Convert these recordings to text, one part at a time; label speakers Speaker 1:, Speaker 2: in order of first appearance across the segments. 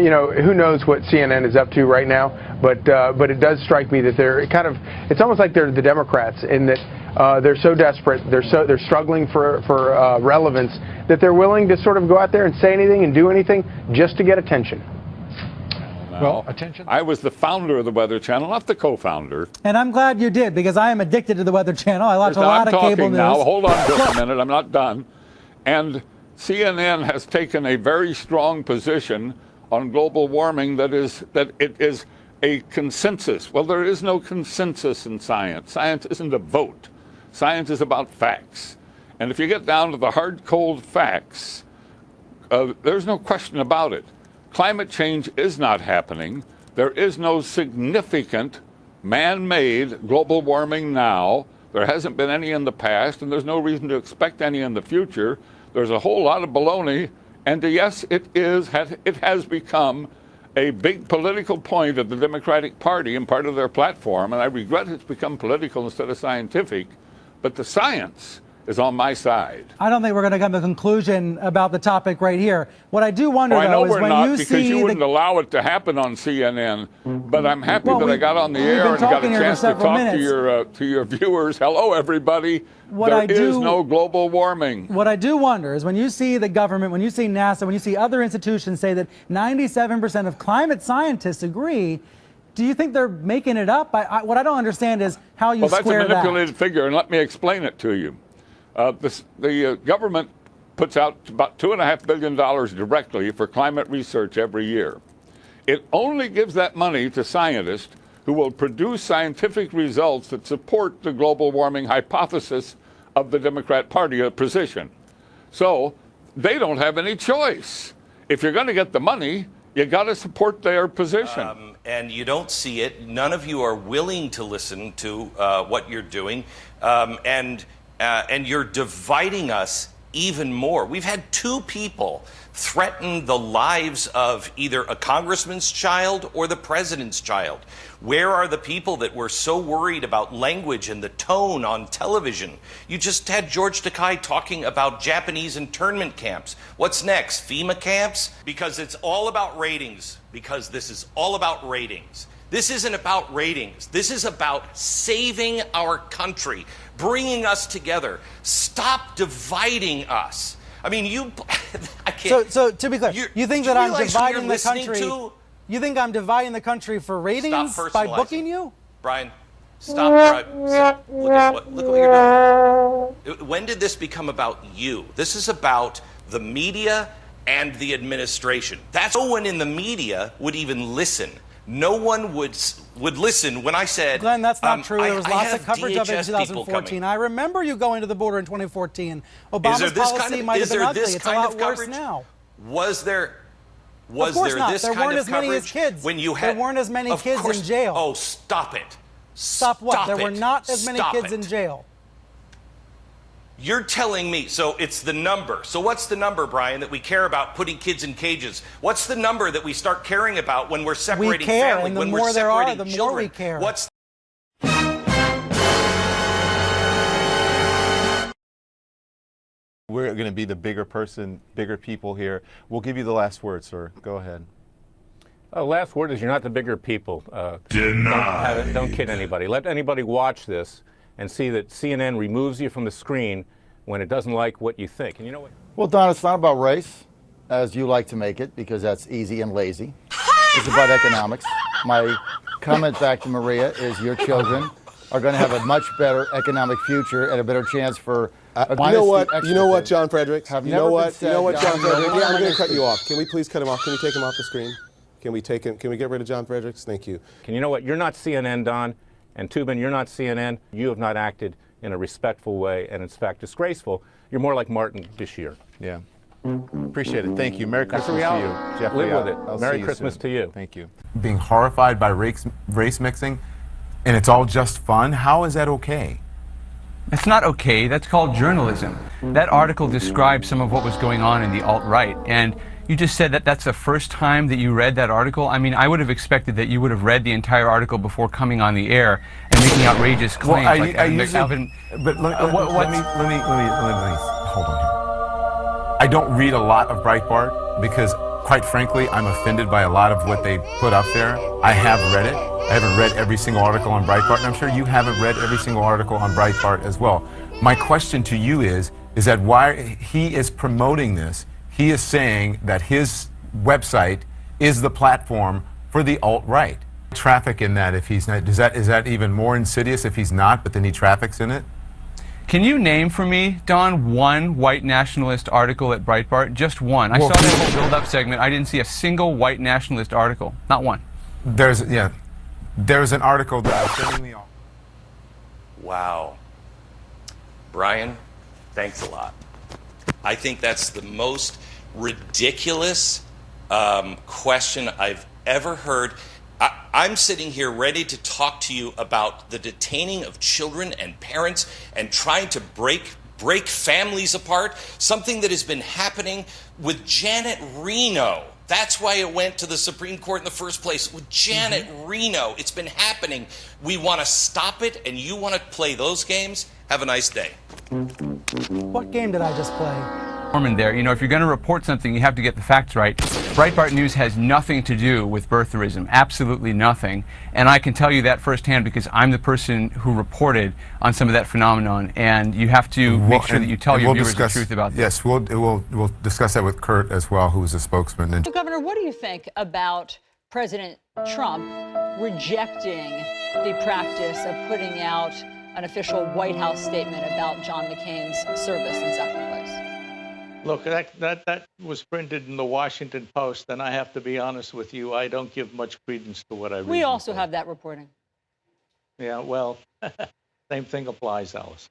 Speaker 1: You know, who knows what CNN is up to right now, but it does strike me that it's almost like they're the Democrats in that they're so desperate, they're struggling for relevance, that they're willing to sort of go out there and say anything and do anything just to get attention.
Speaker 2: Well, attention. I was the founder of the Weather Channel, not the co-founder.
Speaker 3: And I'm glad you did, because I am addicted to the Weather Channel. I watch a lot of cable news.
Speaker 2: Now, hold on just a minute. I'm not done. And CNN has taken a very strong position on global warming that it is a consensus. Well, there is no consensus in science. Science isn't a vote. Science is about facts. And if you get down to the hard, cold facts, there's no question about it. Climate change is not happening. There is no significant man-made global warming now. There hasn't been any in the past, and there's no reason to expect any in the future. There's a whole lot of baloney, and yes, it has become a big political point of the Democratic Party and part of their platform, and I regret it's become political instead of scientific, but the science is on my side.
Speaker 3: I don't think we're going to come to a conclusion about the topic right here. What I do wonder, though, is when you see
Speaker 2: because you wouldn't allow it to happen on CNN. But I'm happy that I got on the air and got a chance to talk to your viewers. Hello, everybody. There is no global warming.
Speaker 3: What I do wonder is when you see the government, when you see NASA, when you see other institutions say that 97% of climate scientists agree, do you think they're making it up? What I don't understand is how you square that.
Speaker 2: Well, that's a manipulated figure, and let me explain it to you. The government puts out about $2.5 billion directly for climate research every year. It only gives that money to scientists who will produce scientific results that support the global warming hypothesis of the Democrat Party position. So they don't have any choice. If you're going to get the money, you got to support their position.
Speaker 4: And you don't see it. None of you are willing to listen to what you're doing. And you're dividing us even more. We've had two people threaten the lives of either a congressman's child or the president's child. Where are the people that were so worried about language and the tone on television? You just had George Takei talking about Japanese internment camps. What's next? FEMA camps? Because it's all about ratings. Because this is all about ratings. This isn't about ratings. This is about saving our country, bringing us together. Stop dividing us. I mean, I can't.
Speaker 3: So to be clear, you think that I'm dividing the country? You think I'm dividing the country for ratings by booking you?
Speaker 4: Brian, stop. Look at what you're doing. When did this become about you? This is about the media and the administration. No one in the media would even listen. No one would listen when I said,
Speaker 3: Glenn, that's not true. There was lots of coverage of it in 2014. I remember you going to the border in 2014. Obama's policy might have been ugly. It's a lot worse now.
Speaker 4: Was there
Speaker 3: this kind of coverage?
Speaker 4: There weren't as many kids. When you had,
Speaker 3: there weren't as many kids in jail.
Speaker 4: Oh, stop it.
Speaker 3: Stop what? There were not as many kids in jail.
Speaker 4: You're telling me, so it's the number. So what's the number, Brian, that we care about putting kids in cages? What's the number that we start caring about when we're separating family, when we're separating children?
Speaker 3: More we care.
Speaker 5: We're going to be the bigger person, bigger people here. We'll give you the last word, sir. Go ahead.
Speaker 6: Last word is you're not the bigger people. Don't kid anybody. Let anybody watch this and see that CNN removes you from the screen when it doesn't like what you think. And you know what?
Speaker 7: Well, Don, it's not about race, as you like to make it, because that's easy and lazy. It's about economics. My comment back to Maria is your children are going to have a much better economic future and a better chance for
Speaker 8: you know what, John Fredericks? You know what, John Fredericks? Yeah, I'm going to cut you off. Can we please cut him off? Can we take him off the screen? Can we get rid of John Fredericks? Thank you.
Speaker 6: And you know what? You're not CNN, Don. And Tubin, you're not CNN. You have not acted in a respectful way, and in fact, disgraceful. You're more like Martin Bashir.
Speaker 5: Yeah. Appreciate it. Thank you. Merry Christmas to you. Jeffrey,
Speaker 6: live with it. Merry Christmas to you.
Speaker 5: Thank you.
Speaker 9: Being horrified by race mixing, and it's all just fun, how is that okay?
Speaker 10: It's not okay. That's called journalism. That article describes some of what was going on in the alt-right, and you just said that that's the first time that you read that article. I mean, I would have expected that you would have read the entire article before coming on the air and making outrageous claims.
Speaker 9: Let me hold on here. I don't read a lot of Breitbart because, quite frankly, I'm offended by a lot of what they put up there. I have read it. I haven't read every single article on Breitbart, and I'm sure you haven't read every single article on Breitbart as well. My question to you is that why he is promoting this? He is saying that his website is the platform for the alt-right. Traffic in that, if he's not, is that even more insidious if he's not, but then he traffics in it?
Speaker 10: Can you name for me, Don, one white nationalist article at Breitbart? Just one. I saw that whole build-up segment. I didn't see a single white nationalist article. Not one.
Speaker 9: There's an article that was sending me off.
Speaker 4: Wow. Brian, thanks a lot. I think that's the most ridiculous question I've ever heard. I'm sitting here ready to talk to you about the detaining of children and parents and trying to break families apart, something that has been happening with Janet Reno. That's why it went to the Supreme Court in the first place. With Janet Reno, it's been happening. We want to stop it, and you want to play those games? Have a nice day.
Speaker 3: What game did I just play?
Speaker 10: There, you know, if you're going to report something, you have to get the facts right. Breitbart News has nothing to do with birtherism, absolutely nothing. And I can tell you that firsthand because I'm the person who reported on some of that phenomenon. And you have to make sure that you tell your viewers the truth about this.
Speaker 9: Yes, we'll discuss that with Kurt as well, who is a spokesman. And
Speaker 11: Governor, what do you think about President Trump rejecting the practice of putting out an official White House statement about John McCain's service and sacrifice?
Speaker 12: Look, that was printed in the Washington Post, and I have to be honest with you, I don't give much credence to what I read.
Speaker 11: We also have that reporting.
Speaker 12: Yeah, well, same thing applies, Alice.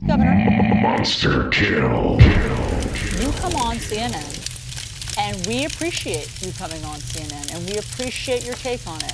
Speaker 11: Governor,
Speaker 2: Monster kill.
Speaker 11: you come on CNN, and we appreciate you coming on CNN, and we appreciate your take on it.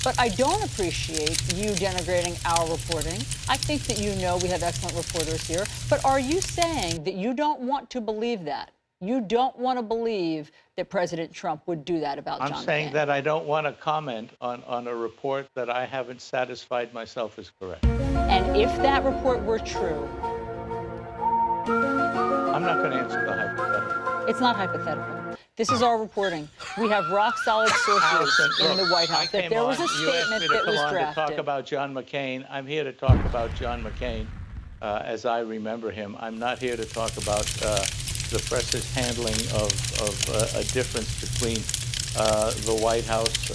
Speaker 11: But I don't appreciate you denigrating our reporting. I think that you know we have excellent reporters here. But are you saying that you don't want to believe that? You don't want to believe that President Trump would do that about John McCain?
Speaker 12: I'm saying that I don't want to comment on a report that I haven't satisfied myself is correct.
Speaker 11: And if that report were true?
Speaker 12: I'm not going to answer the hypothetical.
Speaker 11: It's not hypothetical. This is our reporting. We have rock-solid sources in the White House that there was a statement that was drafted.
Speaker 12: To talk about John McCain. I'm here to talk about John McCain as I remember him. I'm not here to talk about the press's handling of a difference between the White House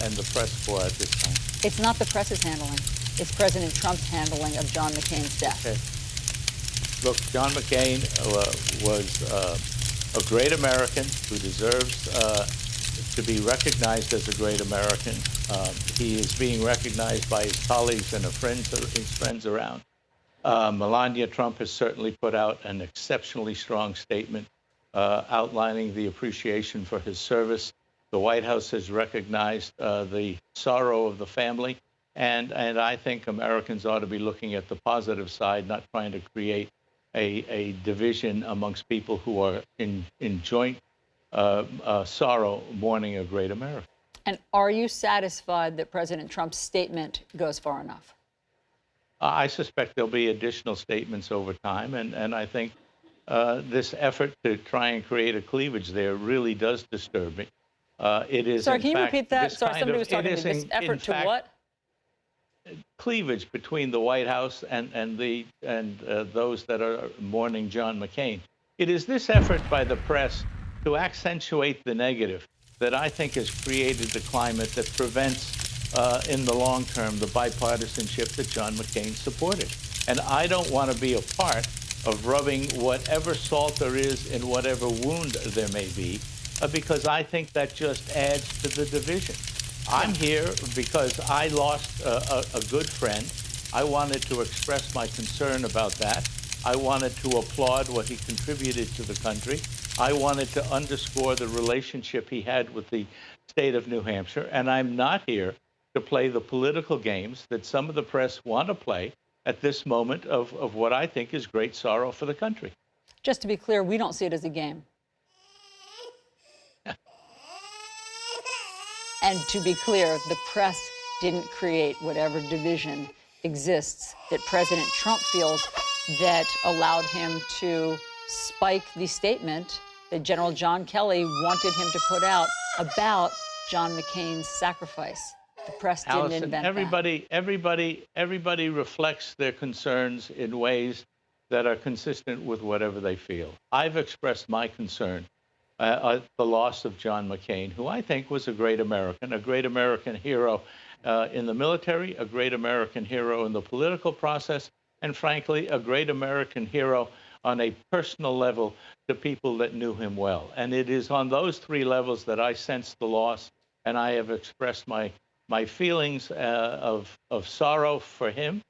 Speaker 12: and the press corps at this time.
Speaker 11: It's not the press's handling. It's President Trump's handling of John McCain's death.
Speaker 12: Okay. Look, John McCain was a great American who deserves to be recognized as a great American. He is being recognized by his colleagues and his friends around. Melania Trump has certainly put out an exceptionally strong statement outlining the appreciation for his service. The White House has recognized the sorrow of the family, and I think Americans ought to be looking at the positive side, not trying to create a division amongst people who are in joint sorrow mourning a great America.
Speaker 11: And are you satisfied that President Trump's statement goes far enough?
Speaker 12: I suspect there'll be additional statements over time, and I think this effort to try and create a cleavage there really does disturb me. It is.
Speaker 11: Sorry, can you repeat that? Sorry, somebody was talking to me. This effort to what?
Speaker 12: Cleavage between the White House and those that are mourning John McCain. It is this effort by the press to accentuate the negative that I think has created the climate that prevents, in the long term, the bipartisanship that John McCain supported. And I don't want to be a part of rubbing whatever salt there is in whatever wound there may be, because I think that just adds to the division. I'm here because I lost a good friend. I wanted to express my concern about that. I wanted to applaud what he contributed to the country. I wanted to underscore the relationship he had with the state of New Hampshire. And I'm not here to play the political games that some of the press want to play at this moment of what I think is great sorrow for the country.
Speaker 11: Just to be clear, we don't see it as a game. And to be clear, the press didn't create whatever division exists that President Trump feels that allowed him to spike the statement that General John Kelly wanted him to put out about John McCain's sacrifice. The press didn't
Speaker 12: Allison,
Speaker 11: invent
Speaker 12: everybody reflects their concerns in ways that are consistent with whatever they feel. I've expressed my concern at the loss of John McCain, who I think was a great American hero in the military, a great American hero in the political process, and frankly, a great American hero on a personal level to people that knew him well. And it is on those three levels that I sense the loss, and I have expressed my feelings of sorrow for him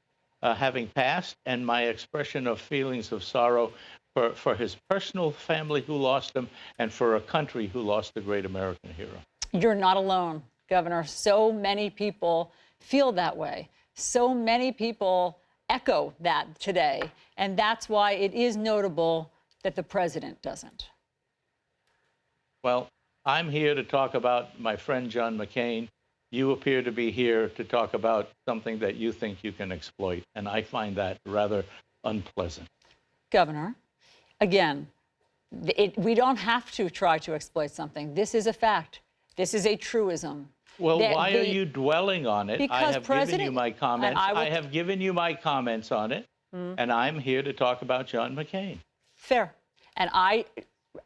Speaker 12: having passed, and my expression of feelings of sorrow for his personal family who lost him, and for a country who lost a great American hero.
Speaker 11: You're not alone, Governor. So many people feel that way. So many people echo that today, and that's why it is notable that the president doesn't.
Speaker 12: Well, I'm here to talk about my friend John McCain. You appear to be here to talk about something that you think you can exploit, and I find that rather unpleasant.
Speaker 11: Governor, again, we don't have to try to exploit something. This is a fact. This is a truism.
Speaker 12: Well, why are you dwelling on it? I have given you my comments. I have given you my comments on it, and I'm here to talk about John McCain.
Speaker 11: Fair. And I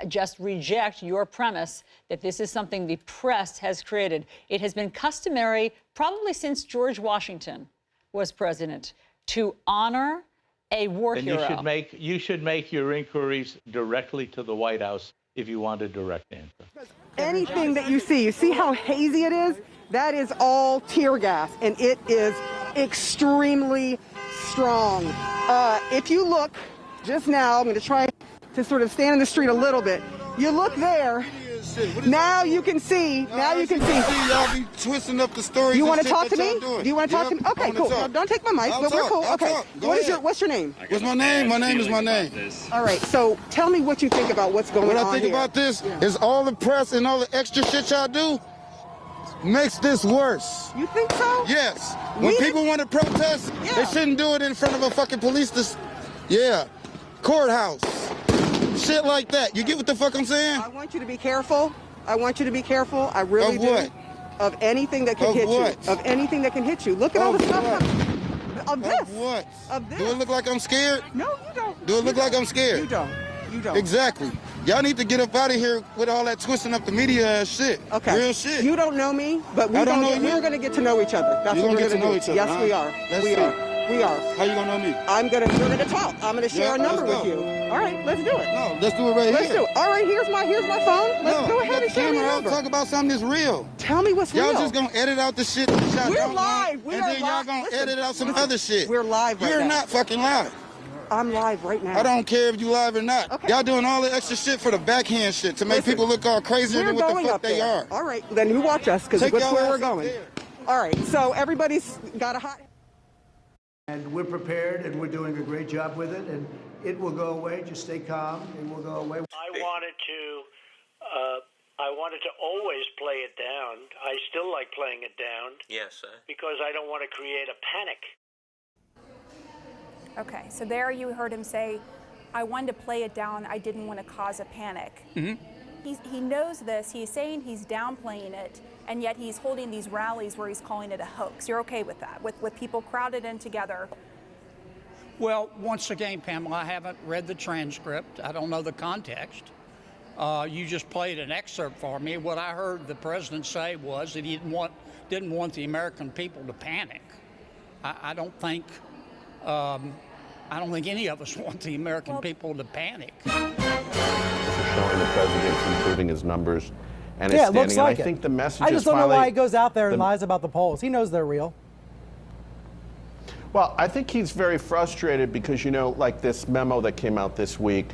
Speaker 11: just reject your premise that this is something the press has created. It has been customary, probably since George Washington was president, to honor a war hero.
Speaker 12: You should make your inquiries directly to the White House if you want a direct answer.
Speaker 13: Anything that you see how hazy it is? That is all tear gas, and it is extremely strong. If you look just now, I'm going to try to sort of stand in the street a little bit. You look there. Now you can see. Now you can see.
Speaker 14: Y'all be twisting up the stories.
Speaker 13: You want to talk to me? Do you want to talk to me? Okay, cool. No, don't take my mic, but we're cool. Okay. What's your name?
Speaker 14: What's my name? My name is my name.
Speaker 13: All right. So tell me what you think about what's going on here.
Speaker 14: What I think about this is all the press and all the extra shit y'all do makes this worse.
Speaker 13: You think so?
Speaker 14: Yes. When people want to protest, they shouldn't do it in front of a fucking police courthouse. Shit like that. You get what the fuck I'm saying?
Speaker 13: I want you to be careful. I want you to be careful. I really do.
Speaker 14: What?
Speaker 13: Of anything that can hit you. Of anything that can hit you. Look at all the stuff. Of this.
Speaker 14: Of what?
Speaker 13: Of this.
Speaker 14: Do it look like I'm scared?
Speaker 13: No, you don't.
Speaker 14: Do it look like I'm scared?
Speaker 13: You don't. You don't.
Speaker 14: Exactly. Y'all need to get up out of here with all that twisting up the media ass shit.
Speaker 13: Okay.
Speaker 14: Real shit.
Speaker 13: You don't know me, but we're going to get to know each other. That's what we're going to do.
Speaker 14: Each other,
Speaker 13: yes,
Speaker 14: huh?
Speaker 13: we are.
Speaker 14: Let's
Speaker 13: we
Speaker 14: see.
Speaker 13: are. We are.
Speaker 14: How you gonna know me?
Speaker 13: We're gonna talk. I'm gonna share a number with you. All right, let's do it.
Speaker 14: No, let's do it right here.
Speaker 13: Let's do it. All right, here's my phone. Let's go ahead and share the number.
Speaker 14: Talk about something that's real.
Speaker 13: Tell me what's real.
Speaker 14: Y'all just gonna edit out the shit that y'all
Speaker 13: We're
Speaker 14: don't
Speaker 13: live.
Speaker 14: want, and then y'all gonna edit out some other shit.
Speaker 13: We're live right now.
Speaker 14: You're not fucking live.
Speaker 13: I'm live right now.
Speaker 14: I don't care if you live or not.
Speaker 13: Okay.
Speaker 14: Y'all doing all the extra shit for the backhand shit to make people look all crazier than what the fuck they are.
Speaker 13: All right, then you watch us because that's where we're going. All right, so everybody's got a hot.
Speaker 15: And we're prepared, and we're doing a great job with it, and it will go away. Just stay calm, it will go away.
Speaker 16: I wanted to always play it down. I still like playing it down.
Speaker 4: Yes, sir.
Speaker 16: Because I don't want to create a panic.
Speaker 17: Okay, so there you heard him say, I wanted to play it down. I didn't want to cause a panic.
Speaker 18: Mm-hmm.
Speaker 17: He knows this. He's saying he's downplaying it, and yet he's holding these rallies where he's calling it a hoax. You're okay with that, with people crowded in together?
Speaker 18: Well, once again, Pamela, I haven't read the transcript. I don't know the context. You just played an excerpt for me. What I heard the president say was that he didn't want the American people to panic. I don't think any of us want the American people to panic.
Speaker 19: Showing the president's improving his numbers and his standing.
Speaker 3: It looks like
Speaker 19: I think the message
Speaker 3: I just don't know why he goes out there and lies about the polls. He knows they're real.
Speaker 19: Well, I think he's very frustrated because, you know, like this memo that came out this week,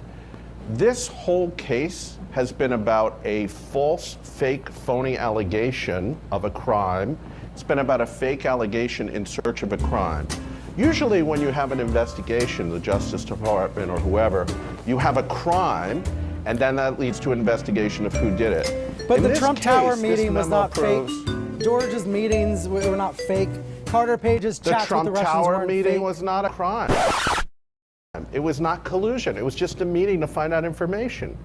Speaker 19: this whole case has been about a false, fake, phony allegation of a crime. It's been about a fake allegation in search of a crime. Usually when you have an investigation, the Justice Department or whoever, you have a crime, and then that leads to an investigation of who did it.
Speaker 3: But the Trump Tower meeting was not fake. George's meetings were not fake. Carter Page's chats with the Russians weren't fake.
Speaker 19: The Trump Tower meeting was not a crime. It was not collusion. It was just a meeting to find out information.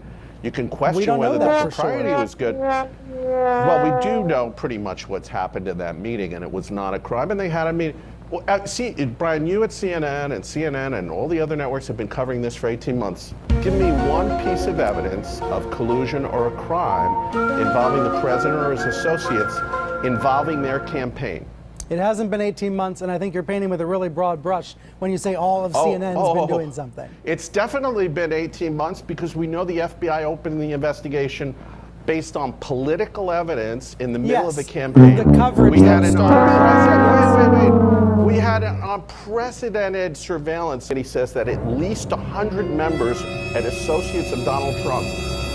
Speaker 19: You can
Speaker 3: We
Speaker 19: question
Speaker 3: don't know
Speaker 19: whether the
Speaker 3: that for
Speaker 19: propriety
Speaker 3: sure.
Speaker 19: was good. Well, we do know pretty much what's happened in that meeting, and it was not a crime. And they had a meeting. Well, see, Brian, you at CNN and all the other networks have been covering this for 18 months. Give me one piece of evidence of collusion or a crime involving the president or his associates involving their campaign.
Speaker 3: It hasn't been 18 months, and I think you're painting with a really broad brush when you say all of CNN's been doing something.
Speaker 19: It's definitely been 18 months because we know the FBI opened the investigation based on political evidence in the middle of the campaign.
Speaker 3: The coverage
Speaker 19: we had an
Speaker 3: started.
Speaker 19: We had an unprecedented surveillance, and he says that at least 100 members and associates of Donald Trump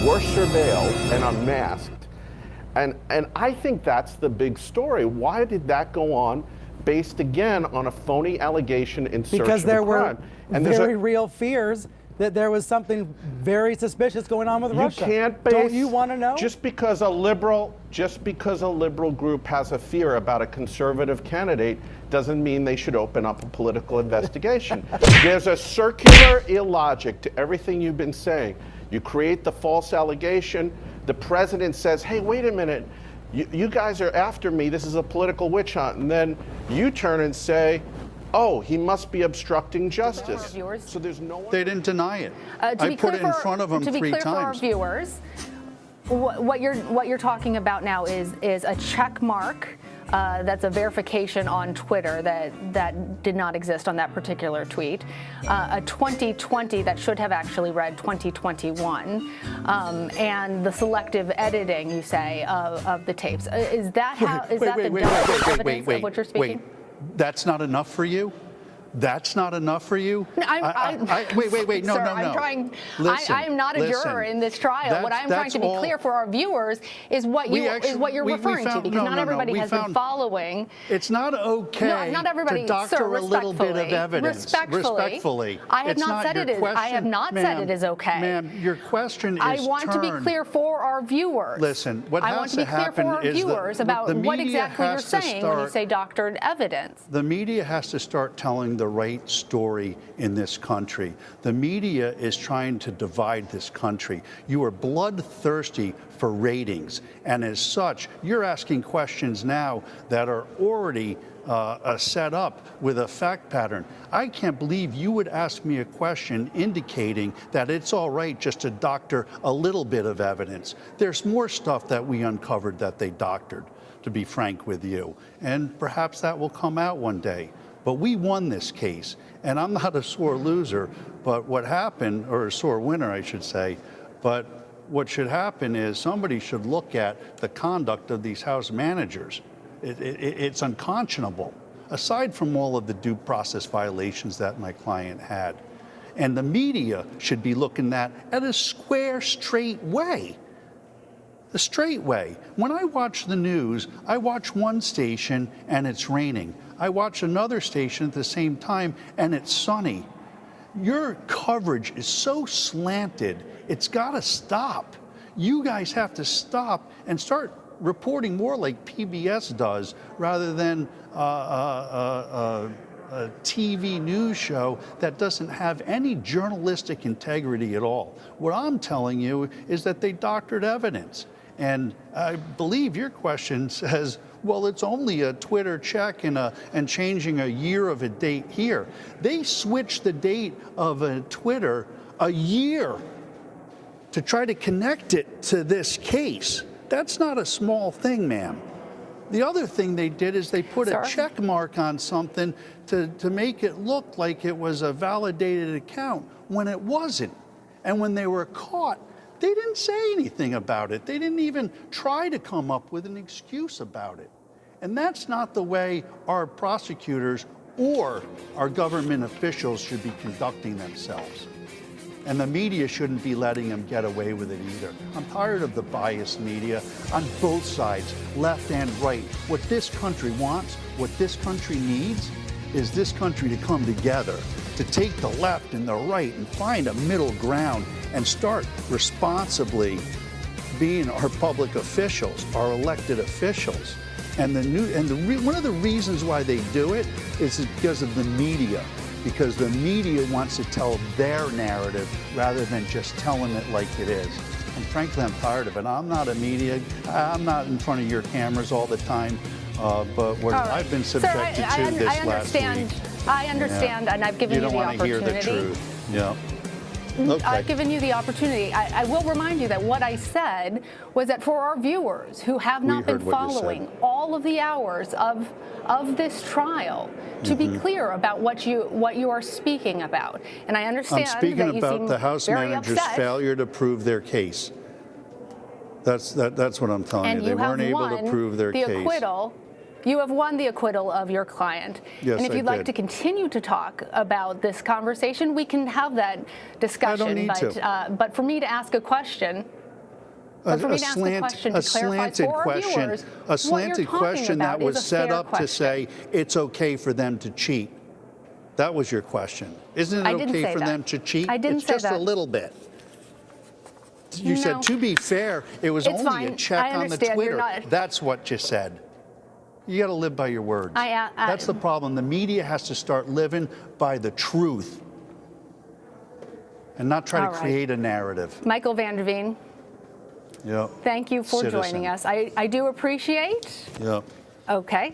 Speaker 19: were surveilled and unmasked. And I think that's the big story. Why did that go on based, again, on a phony allegation in search
Speaker 3: Because
Speaker 19: of a
Speaker 3: there were
Speaker 19: crime? And
Speaker 3: very real fears that there was something very suspicious going on with Russia.
Speaker 19: You can't base,
Speaker 3: Don't you want to know?
Speaker 19: Just because a liberal group has a fear about a conservative candidate doesn't mean they should open up a political investigation. There's a circular illogic to everything you've been saying. You create the false allegation. The president says, hey, wait a minute, you guys are after me. This is a political witch hunt. And then you turn and say, oh, he must be obstructing justice. So there's no one.
Speaker 20: They didn't deny it. I put it in front of them 3 times.
Speaker 21: To be clear for our viewers, what you're talking about now is a check mark. That's a verification on Twitter that did not exist on that particular tweet. A 2020 that should have actually read 2021, and the selective editing, you say, of the tapes. Is that how? Is that the evidence of what you're speaking?
Speaker 20: Wait. That's not enough for you? That's not enough for you?
Speaker 21: Wait.
Speaker 20: No,
Speaker 21: Sir,
Speaker 20: no.
Speaker 21: I'm trying.
Speaker 20: Listen,
Speaker 21: I am not a juror in this trial. What I'm trying to be clear for our viewers is what you're referring to, because not everybody has been following.
Speaker 20: It's not okay.
Speaker 21: Not everybody,
Speaker 20: to doctor
Speaker 21: sir,
Speaker 20: a little bit of evidence.
Speaker 21: Respectfully. I have not said it is. I have not said it is okay.
Speaker 20: Ma'am, your question is
Speaker 21: I want to be clear for our viewers.
Speaker 20: Listen, what
Speaker 21: I want to be clear for our viewers about what exactly you're saying when you say doctored evidence.
Speaker 20: The media has to start telling the right story in this country. The media is trying to divide this country. You are bloodthirsty for ratings, and as such, you're asking questions now that are already set up with a fact pattern. I can't believe you would ask me a question indicating that it's all right just to doctor a little bit of evidence. There's more stuff that we uncovered that they doctored, to be frank with you, and perhaps that will come out one day. But we won this case, and I'm not a sore loser, but what happened, or a sore winner, I should say, but what should happen is somebody should look at the conduct of these House managers. It's unconscionable, aside from all of the due process violations that my client had. And the media should be looking at a square, straight way. The straight way. When I watch the news, I watch one station and it's raining. I watch another station at the same time and it's sunny. Your coverage is so slanted, it's got to stop. You guys have to stop and start reporting more like PBS does rather than a TV news show that doesn't have any journalistic integrity at all. What I'm telling you is that they doctored evidence. And I believe your question says, well, it's only a Twitter check and changing a year of a date here. They switched the date of a Twitter a year to try to connect it to this case. That's not a small thing, ma'am. The other thing they did is they put a check mark on something to make it look like it was a validated account when it wasn't. And when they were caught, they didn't say anything about it. They didn't even try to come up with an excuse about it. And that's not the way our prosecutors or our government officials should be conducting themselves. And the media shouldn't be letting them get away with it either. I'm tired of the biased media on both sides, left and right. What this country wants, what this country needs, is this country to come together, to take the left and the right and find a middle ground and start responsibly being our public officials, our elected officials. And one of the reasons why they do it is because of the media, because the media wants to tell their narrative rather than just telling it like it is. And frankly, I'm tired of it. I'm not a media. I'm not in front of your cameras all the time. But what I've been subjected to this last week.
Speaker 21: I understand, and I've given you the opportunity.
Speaker 20: You don't want to hear the truth. Yeah. Okay.
Speaker 21: I've given you the opportunity. I will remind you that what I said was that for our viewers who have not been following all of the hours of this trial, to be clear about what you are speaking about. And I understand
Speaker 20: I'm speaking
Speaker 21: that you
Speaker 20: about
Speaker 21: seem
Speaker 20: the House
Speaker 21: very
Speaker 20: manager's
Speaker 21: upset.
Speaker 20: failure to prove their case. That's what I'm telling
Speaker 21: And
Speaker 20: you. They weren't able to
Speaker 21: won
Speaker 20: prove their
Speaker 21: the
Speaker 20: case.
Speaker 21: acquittal. You have won the acquittal of your client.
Speaker 20: Yes,
Speaker 21: and if you'd
Speaker 20: I
Speaker 21: like
Speaker 20: did.
Speaker 21: to continue to talk about this conversation, we can have that discussion.
Speaker 20: I don't need to.
Speaker 21: But for me to ask a question, to clarify for our viewers,
Speaker 20: a slanted question that was set up
Speaker 21: question.
Speaker 20: to say it's okay for them to cheat. That was your question. Isn't it okay for them to cheat?
Speaker 21: I didn't say
Speaker 20: it's just
Speaker 21: that.
Speaker 20: a little bit. You said, to be fair, it was
Speaker 21: It's
Speaker 20: only
Speaker 21: fine.
Speaker 20: a check
Speaker 21: I
Speaker 20: on the
Speaker 21: understand. You're
Speaker 20: Twitter.
Speaker 21: not-
Speaker 20: That's what you said. You got to live by your words. That's the problem. The media has to start living by the truth and not try to create a narrative.
Speaker 21: Michael Van der Veen,
Speaker 20: Yep.
Speaker 21: thank you for joining us. I do appreciate.
Speaker 20: Yep.
Speaker 21: Okay.